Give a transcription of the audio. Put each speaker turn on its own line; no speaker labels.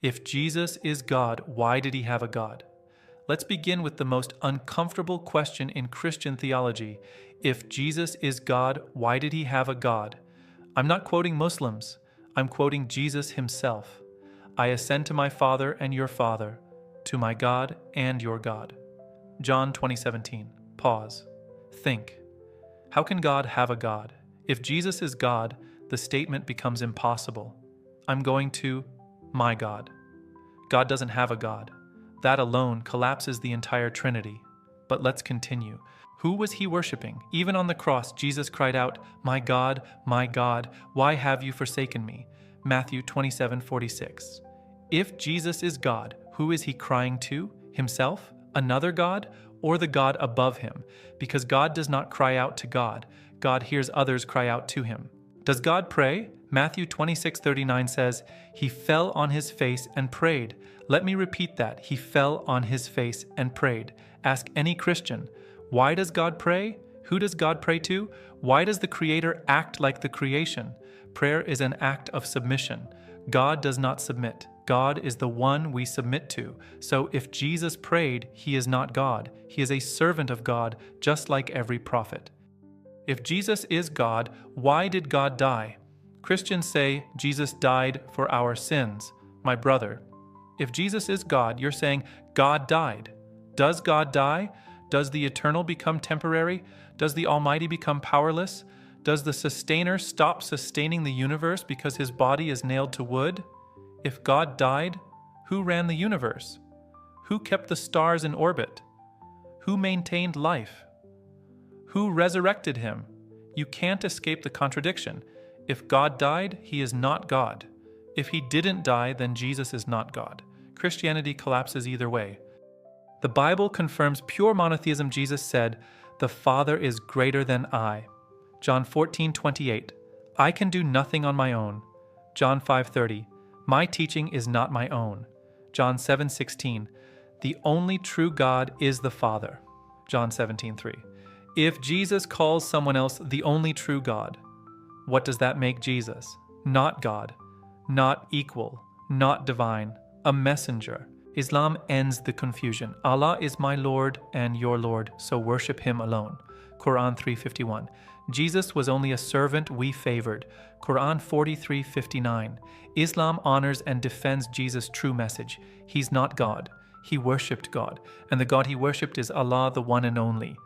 If Jesus is God, why did he have a God? Let's begin with the most uncomfortable question in Christian theology. If Jesus is God, why did he have a God? I'm not quoting Muslims. I'm quoting Jesus himself. I ascend to my Father and your Father, to my God and your God. John 20:17. Pause. Think. How can God have a God? If Jesus is God, the statement becomes impossible. I'm going to my God. God doesn't have a God. That alone collapses the entire Trinity. But let's continue. Who was he worshiping? Even on the cross, Jesus cried out, my God, why have you forsaken me?" Matthew 27:46. If Jesus is God, who is he crying to? Himself? Another God? Or the God above him? Because God does not cry out to God. God hears others cry out to him. Does God pray? Matthew 26:39 says, he fell on his face and prayed. Let me repeat that. He fell on his face and prayed. Ask any Christian, why does God pray? Who does God pray to? Why does the Creator act like the creation? Prayer is an act of submission. God does not submit. God is the one we submit to. So if Jesus prayed, he is not God. He is a servant of God, just like every prophet. If Jesus is God, why did God die? Christians say Jesus died for our sins. My brother, if Jesus is God, you're saying God died. Does God die? Does the eternal become temporary? Does the Almighty become powerless? Does the sustainer stop sustaining the universe because his body is nailed to wood? If God died, who ran the universe? Who kept the stars in orbit? Who maintained life? Who resurrected him? You can't escape the contradiction. If God died, he is not God. If he didn't die, then Jesus is not God. Christianity collapses either way. The Bible confirms pure monotheism. Jesus said, "The Father is greater than I." John 14:28. I can do nothing on my own. John 5:30. My teaching is not my own. John 7:16. The only true God is the Father. John 17:3. If Jesus calls someone else the only true God, what does that make Jesus? Not God, not equal, not divine, a messenger. Islam ends the confusion. Allah is my Lord and your Lord, so worship him alone. Quran 3:51. Jesus was only a servant we favored. Quran 43:59. Islam honors and defends Jesus' true message. He's not God. He worshipped God, and the God he worshipped is Allah, the one and only.